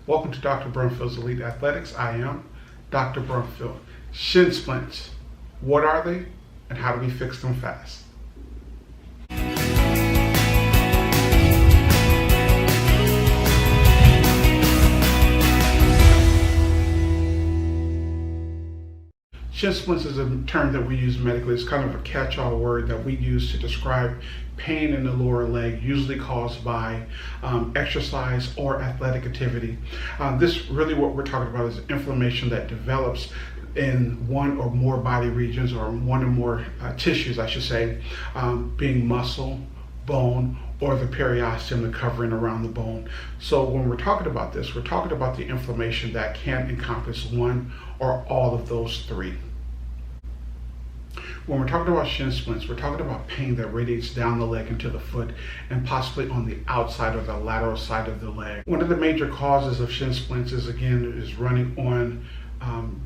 Welcome to Dr. Brumfield's Elite Athletics. I am Dr. Brumfield. Shin splints, what are they and how do we fix them fast? Shin splints is a term that we use medically. It's kind of a catch-all word that we use to describe pain in the lower leg, usually caused by exercise or athletic activity. This really what we're talking about is inflammation that develops in one or more body regions, or one or more tissues, I should say, being muscle, bone, or the periosteum, the covering around the bone. So when we're talking about this, we're talking about the inflammation that can encompass one or all of those three. When we're talking about shin splints, we're talking about pain that radiates down the leg into the foot and possibly on the outside or the lateral side of the leg. One of the major causes of shin splints is running on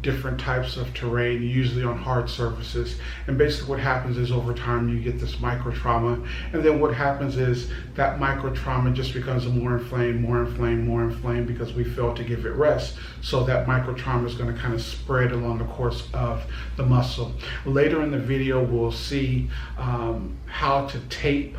different types of terrain, usually on hard surfaces. And basically what happens is over time you get this micro trauma, and then what happens is that micro trauma just becomes more inflamed because we fail to give it rest. So that micro trauma is going to kind of spread along the course of the muscle. Later in the video we'll see how to tape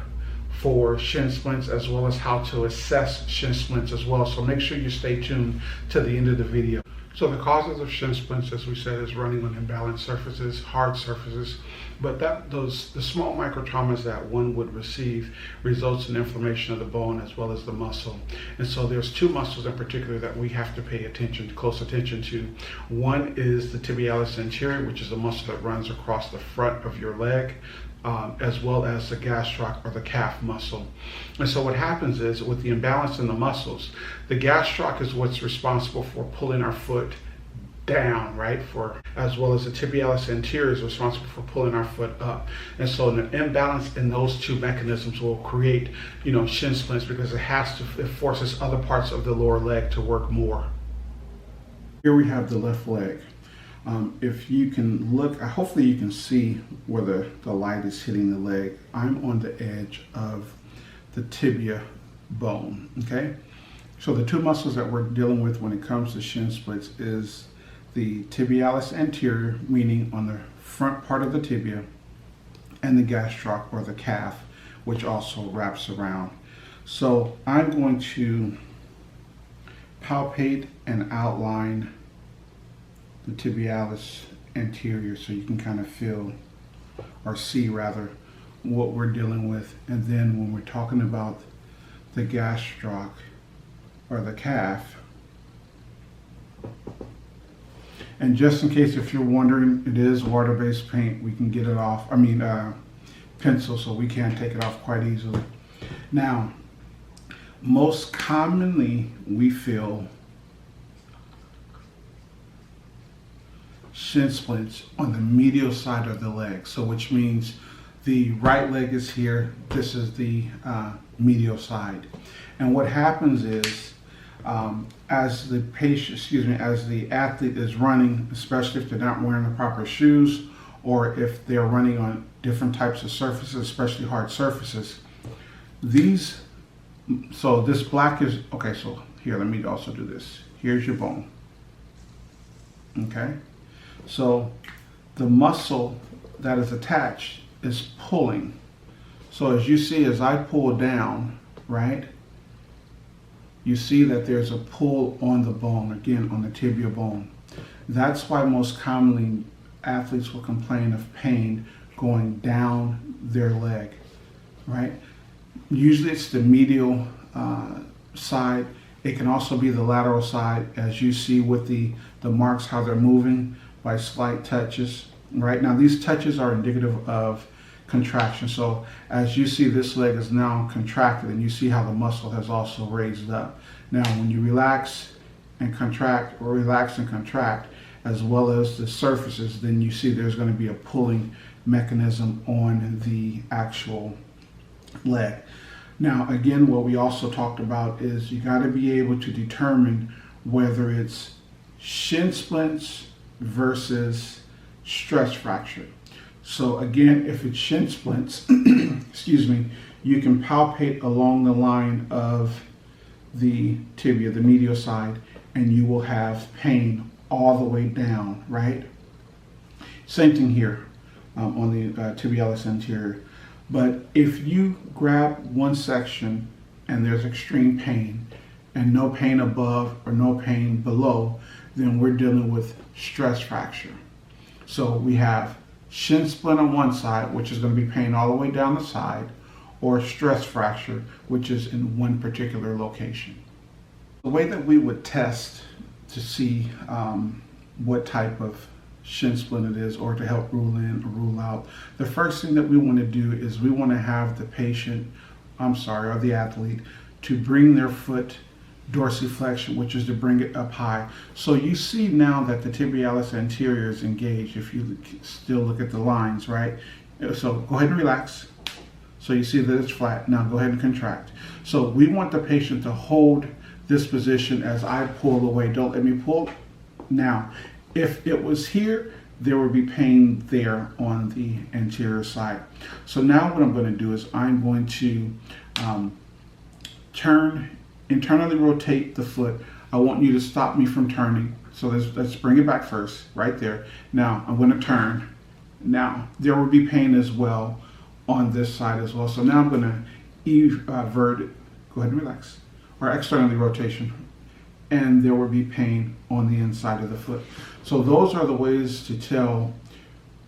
for shin splints, as well as how to assess shin splints as well. So make sure you stay tuned to the end of the video. So the causes of shin splints, as we said, is running on imbalanced surfaces, hard surfaces, but the small micro traumas that one would receive results in inflammation of the bone as well as the muscle. And so there's two muscles in particular that we have to pay close attention to. One is the tibialis anterior, which is a muscle that runs across the front of your leg, as well as the gastroc or the calf muscle. And so what happens is, with the imbalance in the muscles, the gastroc is what's responsible for pulling our foot down, right? As well as the tibialis anterior is responsible for pulling our foot up. And so an imbalance in those two mechanisms will create, shin splints, because it forces other parts of the lower leg to work more. Here we have the left leg. If you can look, hopefully you can see where the light is hitting the leg. I'm on the edge of the tibia bone, okay? So the two muscles that we're dealing with when it comes to shin splints is the tibialis anterior, meaning on the front part of the tibia, and the gastroc or the calf, which also wraps around. So I'm going to palpate and outline the tibialis anterior so you can kind of feel, or see rather, what we're dealing with. And then when we're talking about the gastroc or the calf, and just in case if you're wondering, it is water-based paint. We can get it off, pencil, so we can take it off quite easily. Now, most commonly we feel shin splints on the medial side of the leg. So which means the right leg is here, this is the medial side. And what happens is, as the athlete is running, especially if they're not wearing the proper shoes, or if they're running on different types of surfaces, especially hard surfaces, so this black is, okay, so here, let me also do this. Here's your bone, okay? So the muscle that is attached is pulling. So as you see, as I pull down, right, you see that there's a pull on the bone, again, on the tibia bone. That's why most commonly athletes will complain of pain going down their leg, right? Usually it's the medial side. It can also be the lateral side, as you see with the marks, how they're moving by slight touches. Right now, these touches are indicative of contraction. So as you see, this leg is now contracted, and you see how the muscle has also raised up. Now, when you relax and contract, or relax and contract, as well as the surfaces, then you see there's going to be a pulling mechanism on the actual leg. Now, again, what we also talked about is you got to be able to determine whether it's shin splints versus stress fracture. So again, if it's shin splints, excuse me, you can palpate along the line of the tibia, the medial side, and you will have pain all the way down, right? Same thing here on the tibialis anterior. But if you grab one section and there's extreme pain and no pain above or no pain below, then we're dealing with stress fracture. So we have shin splint on one side, which is going to be pain all the way down the side, or stress fracture, which is in one particular location. The way that we would test to see what type of shin splint it is, or to help rule in or rule out, the first thing that we want to do is we want to have the patient, or the athlete, to bring their foot dorsiflexion, which is to bring it up high. So you see now that the tibialis anterior is engaged if you still look at the lines, right? So go ahead and relax. So you see that it's flat. Now go ahead and contract. So we want the patient to hold this position as I pull away. Don't let me pull. Now, if it was here, there would be pain there on the anterior side. So now what I'm going to do is I'm going to internally rotate the foot. I want you to stop me from turning. So let's bring it back first, right there. Now I'm going to turn. Now there will be pain as well on this side as well. So now I'm going to evert it. Go ahead and relax. Or externally rotation. And there will be pain on the inside of the foot. So those are the ways to tell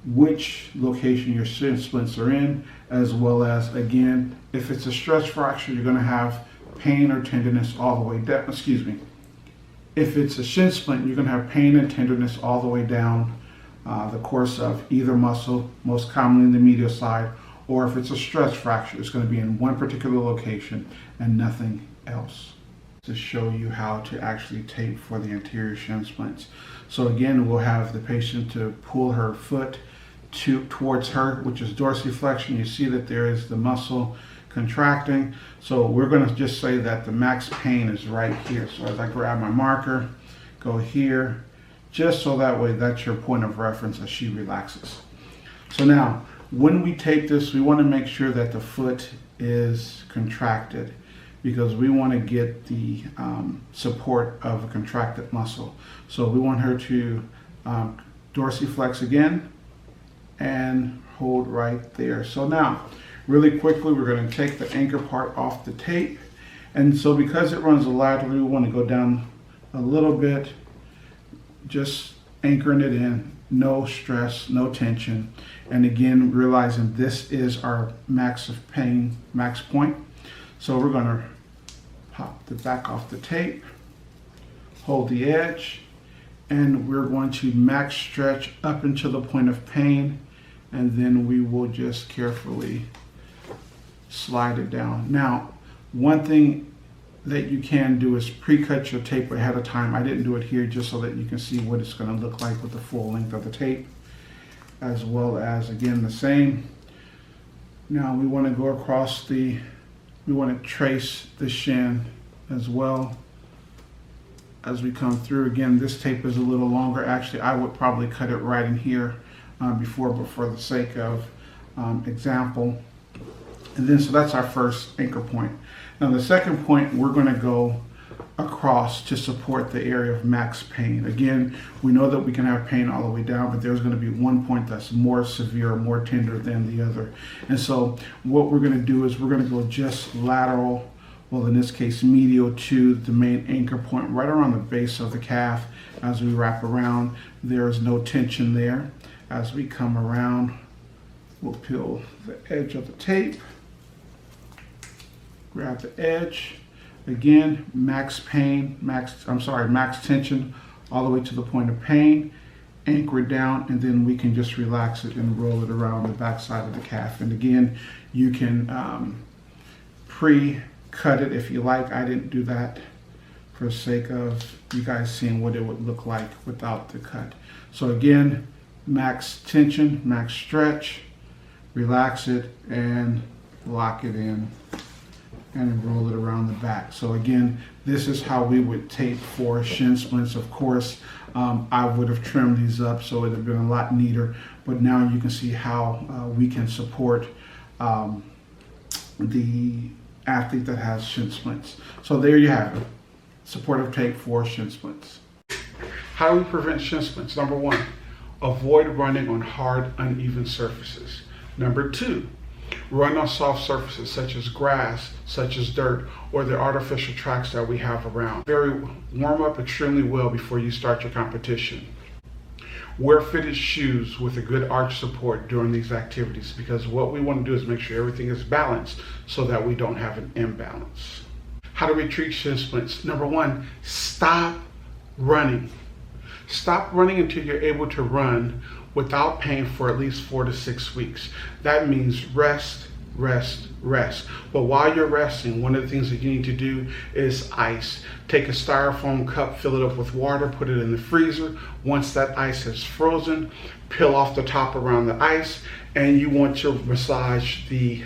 which location your shin splints are in, as well as, again, if it's a stress fracture, you're going to have pain or tenderness all the way down. If it's a shin splint, you're going to have pain and tenderness all the way down the course of either muscle, most commonly in the medial side, or if it's a stress fracture, it's going to be in one particular location and nothing else. To show you how to actually tape for the anterior shin splints. So again, we'll have the patient to pull her foot towards her, which is dorsiflexion. You see that there is the muscle contracting. So we're going to just say that the max pain is right here. So as I grab my marker, go here, just so that way that's your point of reference as she relaxes. So now, when we tape this, we want to make sure that the foot is contracted, because we want to get the support of a contracted muscle. So we want her to dorsiflex again and hold right there. So now, really quickly, we're going to take the anchor part off the tape. And so because it runs laterally, we want to go down a little bit, just anchoring it in, no stress, no tension. And again, realizing this is our max of pain, max point. So we're going to pop the back off the tape, hold the edge, and we're going to max stretch up into the point of pain, and then we will just carefully slide it down. Now, one thing that you can do is pre-cut your tape ahead of time. I didn't do it here just so that you can see what it's going to look like with the full length of the tape, as well as, again, the same. Now we want to go across we want to trace the shin as well as we come through. Again, this tape is a little longer. Actually, I would probably cut it right in here but for the sake of example. And then, so that's our first anchor point. Now the second point, we're going to go across to support the area of max pain. Again, we know that we can have pain all the way down, but there's going to be one point that's more severe, more tender than the other. And so what we're going to do is we're going to go just lateral, well, in this case, medial to the main anchor point, right around the base of the calf. As we wrap around, there's no tension there. As we come around, we'll peel the edge of the tape, grab the edge. Again, max tension all the way to the point of pain, anchor it down, and then we can just relax it and roll it around the back side of the calf. And again, you can pre-cut it if you like. I didn't do that for the sake of you guys seeing what it would look like without the cut. So again, max tension, max stretch, relax it, and lock it in, and roll it around the back. So again, this is how we would tape for shin splints. Of course, I would have trimmed these up so it would have been a lot neater, but now you can see how we can support the athlete that has shin splints. So there you have it. Supportive tape for shin splints. How do we prevent shin splints? Number 1, avoid running on hard, uneven surfaces. Number 2, run on soft surfaces such as grass, such as dirt, or the artificial tracks that we have around. Warm up extremely well before you start your competition. Wear fitted shoes with a good arch support during these activities, because what we want to do is make sure everything is balanced so that we don't have an imbalance. How do we treat shin splints? Number 1, stop running. Stop running until you're able to run without pain for at least 4 to 6 weeks. That means rest, rest, rest. But while you're resting, one of the things that you need to do is ice. Take a styrofoam cup, fill it up with water, put it in the freezer. Once that ice has frozen, peel off the top around the ice, and you want to massage the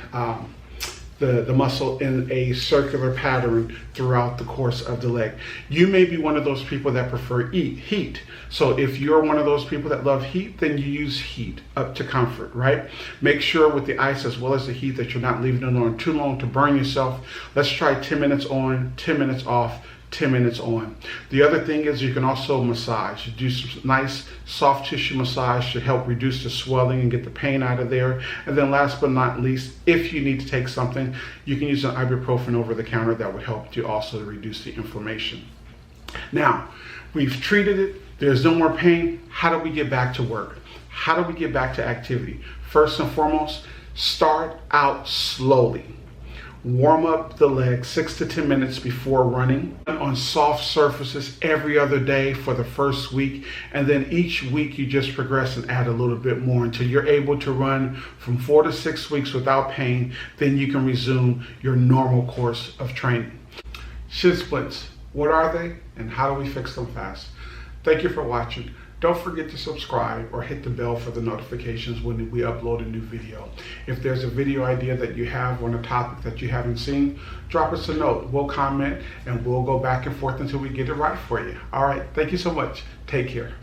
muscle in a circular pattern throughout the course of the leg. You may be one of those people that prefer heat. So if you're one of those people that love heat, then you use heat up to comfort, right? Make sure with the ice as well as the heat that you're not leaving it on too long to burn yourself. Let's try 10 minutes on, 10 minutes off, 10 minutes on. The other thing is you can also massage. You do some nice soft tissue massage to help reduce the swelling and get the pain out of there. And then last but not least, if you need to take something, you can use an ibuprofen over the counter that would help to also reduce the inflammation. Now, we've treated it. There's no more pain. How do we get back to work? How do we get back to activity? First and foremost, start out slowly. Warm up the leg 6 to 10 minutes before running on soft surfaces every other day for the first week, and then each week you just progress and add a little bit more until you're able to run from 4 to 6 weeks without pain. Then you can resume your normal course of training. Shin splints, what are they and how do we fix them fast? Thank you for watching. Don't forget to subscribe or hit the bell for the notifications when we upload a new video. If there's a video idea that you have on a topic that you haven't seen, drop us a note. We'll comment and we'll go back and forth until we get it right for you. All right, thank you so much. Take care.